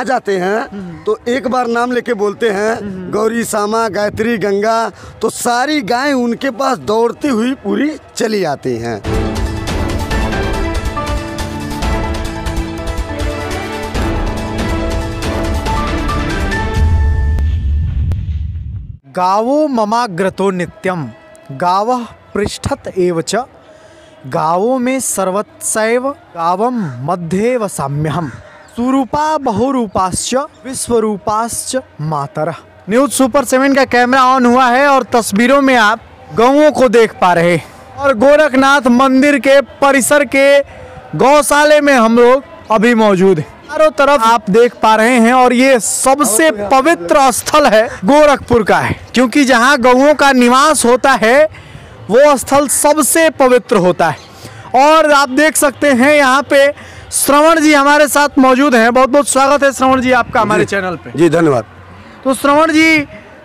आ जाते हैं तो एक बार नाम लेके बोलते हैं गौरी श्यामा गायत्री गंगा, तो सारी गायें उनके पास दौड़ती हुई पूरी चली आती हैं। गावो ममाग्रतो नित्यम गावः पृष्ठत एव च गावों में सर्वत्सैव गावम मध्ये वसाम्यहम् सुरूपा बहुरूपाश्च विश्वरूपाश्च मातरः। न्यूज़ सुपर 7 का कैमरा ऑन हुआ है और तस्वीरों में आप गौओं को देख पा रहे हैं और गोरखनाथ मंदिर के परिसर के गौशाले में हम लोग अभी मौजूद हैं। चारों तरफ आप देख पा रहे हैं और ये सबसे पवित्र स्थल है गोरखपुर का है, क्योंकि जहाँ गौओं का निवास होता है वो स्थल सबसे पवित्र होता है। और आप देख सकते हैं यहाँ पे श्रवण जी हमारे साथ मौजूद हैं। बहुत बहुत स्वागत है श्रवण जी आपका हमारे चैनल पे। जी धन्यवाद। तो श्रवण जी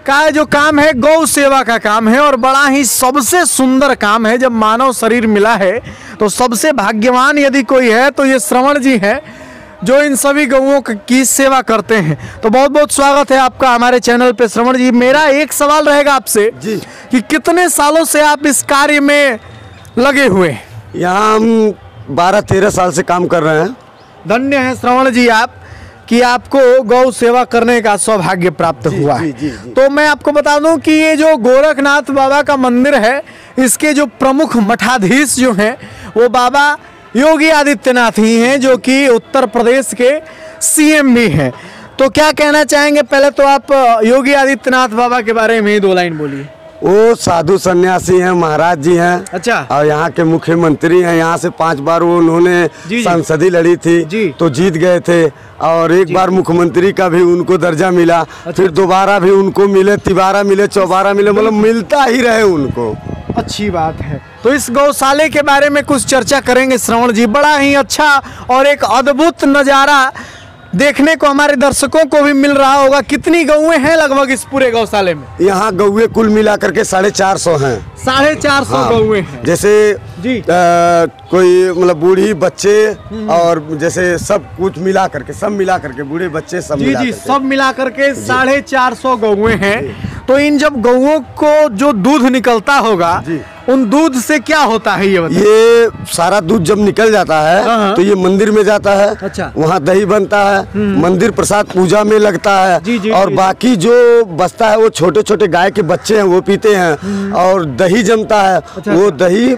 का जो काम है गौ सेवा का काम है और बड़ा ही सबसे सुंदर काम है। जब मानव शरीर मिला है तो सबसे भाग्यवान यदि कोई है तो ये श्रवण जी है जो इन सभी गौओं की सेवा करते हैं। तो बहुत बहुत स्वागत है आपका हमारे चैनल पे श्रवण जी। मेरा एक सवाल रहेगा आपसे जी कि कितने सालों से आप इस कार्य में लगे हुए हैं? यहाँ हम 12-13 साल से काम कर रहे हैं। धन्य है श्रवण जी आप कि आपको गौ सेवा करने का सौभाग्य प्राप्त हुआ है। तो मैं आपको बता दूं कि ये जो गोरखनाथ बाबा का मंदिर है इसके जो प्रमुख मठाधीश जो हैं वो बाबा योगी आदित्यनाथ ही हैं, जो कि उत्तर प्रदेश के सीएम भी हैं। तो क्या कहना चाहेंगे? पहले तो आप योगी आदित्यनाथ बाबा के बारे में ही 2 लाइन बोलिए। वो साधु सन्यासी हैं, महाराज जी हैं। अच्छा। और यहाँ के मुख्यमंत्री हैं। यहाँ से 5 बार वो उन्होंने संसदीय लड़ी थी तो जीत गए थे और एक बार मुख्यमंत्री का भी उनको दर्जा मिला। फिर दोबारा भी उनको मिले, तिबारा मिले, चौबारा मिले, मतलब मिलता ही रहे उनको। अच्छी बात है। तो इस गौशाले के बारे में कुछ चर्चा करेंगे श्रवण जी। बड़ा ही अच्छा और एक अद्भुत नज़ारा देखने को हमारे दर्शकों को भी मिल रहा होगा। कितनी गौएं हैं लगभग इस पूरे गौशाले में? यहाँ गौएं कुल मिला करके 450 हैं। 450 गौएं हैं। जैसे जी कोई मतलब बूढ़ी बच्चे और जैसे सब कुछ मिला करके, सब मिला करके, बूढ़े बच्चे सब मिला करके, सब मिला करके 450 गौएं हैं। तो इन जब गौओं को जो दूध निकलता होगा उन दूध से क्या होता है ये बताइए? ये सारा दूध जब निकल जाता है तो ये मंदिर में जाता है। अच्छा। वहाँ दही बनता है, मंदिर प्रसाद पूजा में लगता है। और बाकी जो बचता है वो छोटे छोटे गाय के बच्चे हैं वो पीते हैं और दही जमता है। वो दही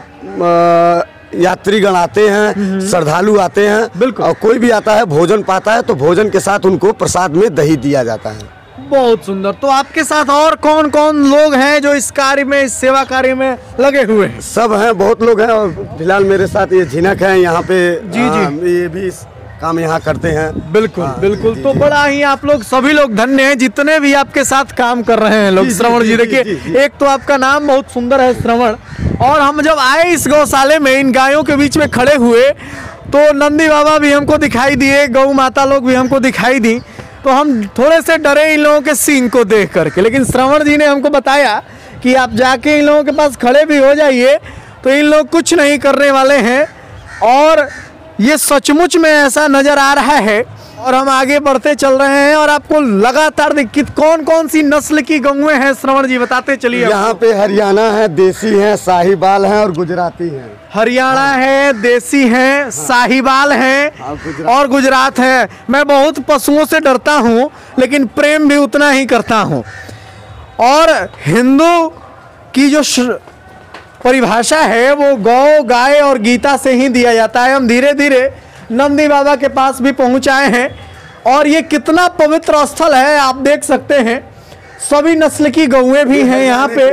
यात्रीगण आते हैं, श्रद्धालु आते हैं और कोई भी आता है भोजन पाता है तो भोजन के साथ उनको प्रसाद में दही दिया जाता है। बहुत सुंदर। तो आपके साथ और कौन कौन लोग हैं जो इस कार्य में, इस सेवा कार्य में लगे हुए हैं? सब हैं, बहुत लोग हैं और फिलहाल मेरे साथ ये झिनक है यहाँ पे। ये भी काम यहाँ करते हैं। बिल्कुल बिल्कुल। तो बड़ा ही आप लोग सभी लोग धन्य हैं जितने भी आपके साथ काम कर रहे हैं लोग। श्रवण जी देखिए, एक तो आपका नाम बहुत सुंदर है श्रवण, और हम जब आए इस गौशाले में इन गायों के बीच में खड़े हुए तो नंदी बाबा भी हमको दिखाई दिए, गौ माता लोग भी हमको दिखाई दी। तो हम थोड़े से डरे इन लोगों के सींग को देख करके, लेकिन श्रवण जी ने हमको बताया कि आप जाके इन लोगों के पास खड़े भी हो जाइए तो इन लोग कुछ नहीं करने वाले हैं। और ये सचमुच में ऐसा नज़र आ रहा है। और हम आगे बढ़ते चल रहे हैं और आपको लगातार कौन कौन सी नस्ल की गौएं हैं श्रवण जी बताते चलिए। यहाँ पे हरियाणा है, देसी है, साहिवाल है और गुजराती है। हरियाणा है, देसी है, साहिवाल है और गुजरात है। मैं बहुत पशुओं से डरता हूँ लेकिन प्रेम भी उतना ही करता हूँ। और हिंदू की जो परिभाषा है वो गौ, गाय और गीता से ही दिया जाता है। हम धीरे धीरे नंदी बाबा के पास भी पहुंच आए हैं और ये कितना पवित्र स्थल है आप देख सकते हैं। सभी नस्ल की गौएं भी हैं यहाँ पे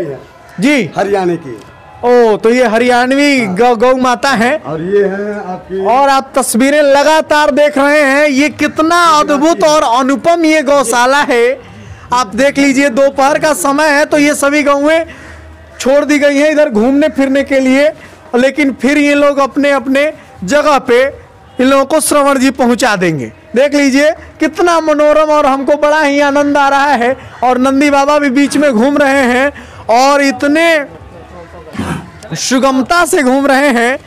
जी। हरियाणा की। ओ, तो ये हरियाणवी गौ माता है और ये है आपकी। और आप तस्वीरें लगातार देख रहे हैं। ये कितना अद्भुत और अनुपम ये गौशाला है। आप देख लीजिए, दोपहर का समय है तो ये सभी गौएं छोड़ दी गई हैं इधर घूमने फिरने के लिए, लेकिन फिर ये लोग अपने अपने जगह पे इन लोगों को श्रवण जी पहुंचा देंगे। देख लीजिए कितना मनोरम और हमको बड़ा ही आनंद आ रहा है। और नंदी बाबा भी बीच में घूम रहे हैं और इतने सुगमता से घूम रहे हैं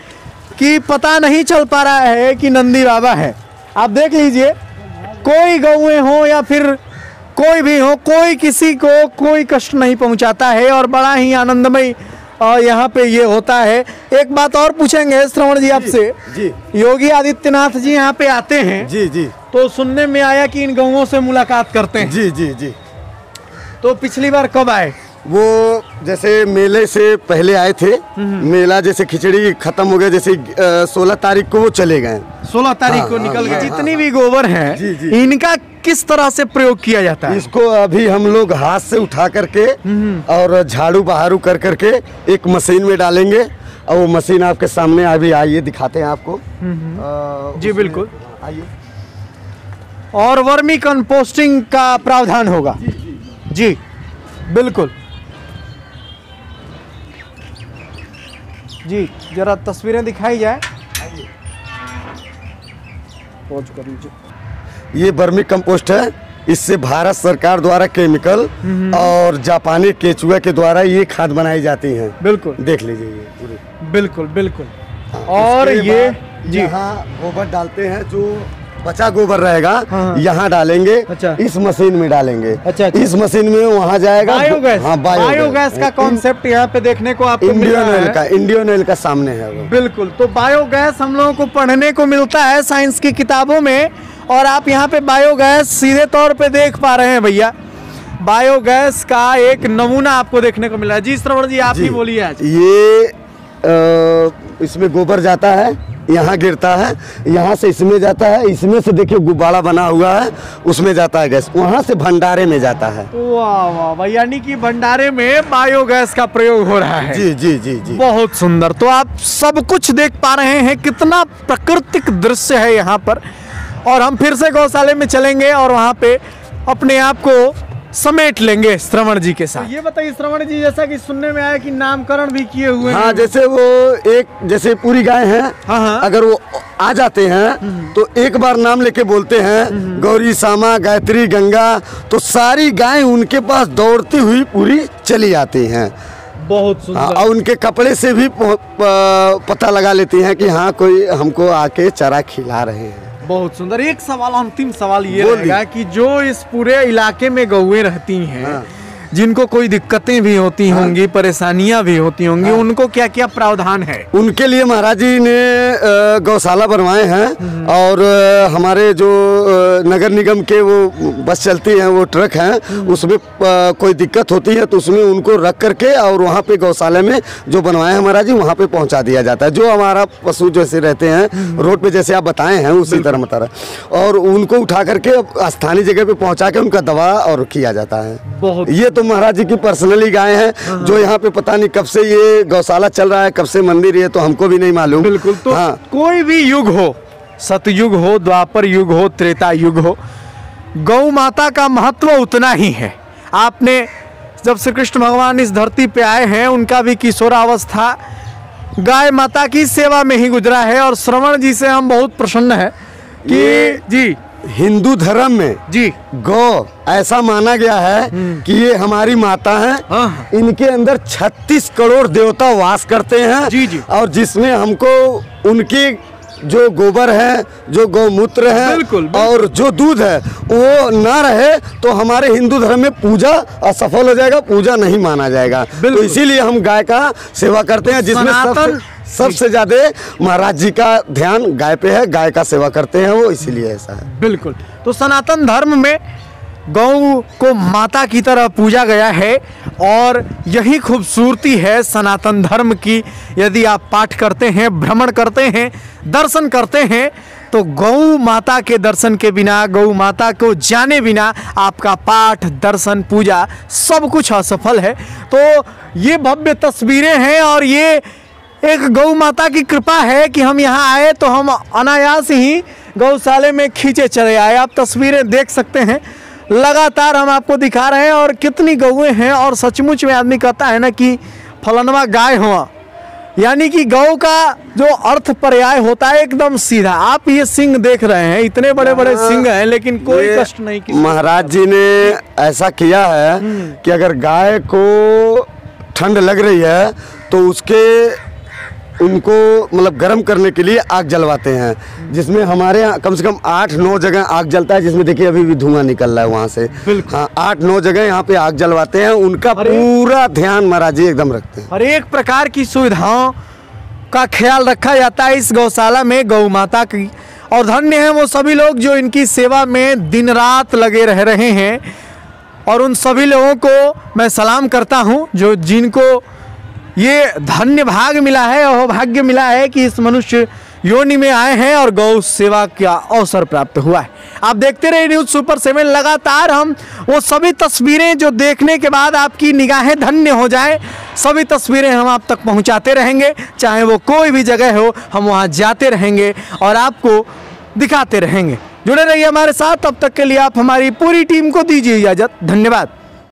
कि पता नहीं चल पा रहा है कि नंदी बाबा है। आप देख लीजिए कोई गौएं हो या फिर कोई भी हो, कोई किसी को कोई कष्ट नहीं पहुंचाता है और बड़ा ही आनंदमय यहाँ पे ये होता है। एक बात और पूछेंगे श्रवण जी आपसे। जी। योगी आदित्यनाथ जी यहाँ पे आते हैं। जी जी। तो सुनने में आया कि इन गौओं से मुलाकात करते हैं। जी जी जी। तो पिछली बार कब आए? वो जैसे मेले से पहले आए थे। मेला जैसे खिचड़ी खत्म हो गया, जैसे 16 तारीख को वो चले गए। 16 तारीख को निकल गए। जितनी भी गोबर है जी, जी। इनका किस तरह से प्रयोग किया जाता है? इसको अभी हम लोग हाथ से उठा करके और झाड़ू बहारू कर करके एक मशीन में डालेंगे और वो मशीन आपके सामने अभी आइए दिखाते हैं आपको। जी बिल्कुल आइए। और वर्मी कंपोस्टिंग का प्रावधान होगा। जी बिल्कुल। जी जरा तस्वीरें दिखाई जाए। पहुंच कर लीजिए। ये वर्मी कंपोस्ट है। इससे भारत सरकार द्वारा केमिकल और जापानी केचुआ के द्वारा ये खाद बनाई जाती है। बिल्कुल देख लीजिए ये पूरी। बिल्कुल बिल्कुल। हाँ, और उसके ये बाद जी यहाँ गोबर डालते हैं, जो बचा गोबर रहेगा हाँ। यहाँ डालेंगे। अच्छा। इस मशीन में डालेंगे। अच्छा। इस मशीन में वहाँ जाएगा बायोगैस। हाँ, बायोगैस का कॉन्सेप्ट यहाँ पे देखने को आपको मिल इंडियन रहा ऑयल है। का, इंडियन ऑयल का सामने है वो। बिल्कुल। तो बायोगैस हम लोगों को पढ़ने को मिलता है साइंस की किताबों में, और आप यहाँ पे बायोगैस सीधे तौर पे देख पा रहे हैं भैया। बायोगैस का एक नमूना आपको देखने को मिला है। जी श्रवण जी आप ही बोलिए आज। ये इसमें गोबर जाता है, यहाँ गिरता है, यहाँ से इसमें जाता है, इसमें से देखिए गुब्बारा बना हुआ है, उसमें जाता है गैस, वहाँ से भंडारे में जाता है। वाह वाह वाह, यानी कि भंडारे में बायोगैस का प्रयोग हो रहा है। जी जी जी जी। बहुत सुंदर। तो आप सब कुछ देख पा रहे हैं, कितना प्राकृतिक दृश्य है यहाँ पर। और हम फिर से गौशाले में चलेंगे और वहाँ पे अपने आप को समेट लेंगे श्रवण जी के साथ। तो ये बताइए श्रवण जी, जैसा कि सुनने में आया कि नामकरण भी किए हुए हैं। हाँ, जैसे वो एक जैसे पूरी गाय हैं, हाँ। अगर वो आ जाते हैं तो एक बार नाम लेके बोलते हैं गौरी, श्यामा, गायत्री, गंगा, तो सारी गाय उनके पास दौड़ती हुई पूरी चली आती हैं। बहुत सुंदर। हाँ, और उनके कपड़े से भी पता लगा लेती हैं कि हाँ कोई हमको आके चारा खिला रहे हैं। बहुत सुंदर। एक सवाल, अंतिम सवाल ये रहेगा कि जो इस पूरे इलाके में गौएं रहती हैं, हाँ। जिनको कोई दिक्कतें भी होती होंगी, परेशानियां भी होती होंगी, उनको क्या क्या प्रावधान है? उनके लिए महाराज जी ने गौशाला बनवाए हैं, और हमारे जो नगर निगम के वो बस चलती हैं, वो ट्रक हैं, उसमें कोई दिक्कत होती है तो उसमें उनको रख करके और वहाँ पे गौशाला में जो बनवाए हैं महाराज जी, वहाँ पे पहुँचा दिया जाता है। जो हमारा पशु जैसे रहते हैं रोड पे, जैसे आप बताए हैं उसी तरह मतारा, और उनको उठा करके स्थानीय जगह पे पहुँचा के उनका दवा और किया जाता है। बहुत। ये तो महाराज जी की पर्सनली गाय हैं, जो यहाँ पे पता नहीं कब से ये गौशाला चल रहा है, कब से मंदिर ये तो हमको भी नहीं मालूम। बिल्कुल। तो हाँ। कोई भी युग हो, सतयुग हो, द्वापर युग हो, त्रेता युग हो, गौ माता का महत्व उतना ही है। आपने जब श्री कृष्ण भगवान इस धरती पे आए हैं, उनका भी किशोरावस्था गाय माता की सेवा में ही गुजरा है। और श्रवण जी से हम बहुत प्रसन्न है कि जी हिंदू धर्म में जी गौ ऐसा माना गया है कि ये हमारी माता है। हाँ। इनके अंदर 36 करोड़ देवता वास करते हैं। जी जी। और जिसमें हमको उनकी जो गोबर है, जो गौमूत्र है, बिल्कुल, बिल्कुल। और जो दूध है वो ना रहे तो हमारे हिंदू धर्म में पूजा असफल हो जाएगा, पूजा नहीं माना जाएगा। तो इसीलिए हम गाय का सेवा करते हैं, जिसमें सबसे ज्यादा महाराज जी का ध्यान गाय पे है, गाय का सेवा करते हैं वो, इसीलिए ऐसा है। बिल्कुल। तो सनातन धर्म में गौ को माता की तरह पूजा गया है, और यही खूबसूरती है सनातन धर्म की। यदि आप पाठ करते हैं, भ्रमण करते हैं, दर्शन करते हैं, तो गौ माता के दर्शन के बिना, गौ माता को जाने बिना आपका पाठ, दर्शन, पूजा सब कुछ असफल है। तो ये भव्य तस्वीरें हैं, और ये एक गौ माता की कृपा है कि हम यहाँ आए तो हम अनायास ही गौशाले में खींचे चले आए। आप तस्वीरें देख सकते हैं, लगातार हम आपको दिखा रहे हैं, और कितनी गौएं हैं। और सचमुच में आदमी कहता है ना कि फलनवा गाय हुआ, यानी कि गौ का जो अर्थ पर्याय होता है एकदम सीधा। आप ये सिंह देख रहे हैं, इतने बड़े बड़े सिंह हैं, लेकिन कोई कष्ट नहीं किया। महाराज जी ने ऐसा किया है कि अगर गाय को ठंड लग रही है तो उसके उनको मतलब गर्म करने के लिए आग जलवाते हैं, जिसमें हमारे यहाँ कम से कम 8-9 जगह आग जलता है, जिसमें देखिए अभी भी धुआं निकल रहा है वहाँ से। हाँ, 8-9 जगह यहाँ पे आग जलवाते हैं। उनका पूरा ध्यान महाराज जी एकदम रखते हैं। हर एक प्रकार की सुविधाओं का ख्याल रखा जाता है इस गौशाला में गौ माता की। और धन्य हैं वो सभी लोग जो इनकी सेवा में दिन रात लगे रह रहे हैं। और उन सभी लोगों को मैं सलाम करता हूँ जो जिनको ये धन्य भाग मिला है और भाग्य मिला है कि इस मनुष्य योनि में आए हैं और गौ सेवा का अवसर प्राप्त हुआ है। आप देखते रहे न्यूज़ सुपर 7। लगातार हम वो सभी तस्वीरें जो देखने के बाद आपकी निगाहें धन्य हो जाए, सभी तस्वीरें हम आप तक पहुंचाते रहेंगे। चाहे वो कोई भी जगह हो, हम वहां जाते रहेंगे और आपको दिखाते रहेंगे। जुड़े रहिए हमारे साथ। तब तक के लिए आप हमारी पूरी टीम को दीजिए इजाज़त। धन्यवाद।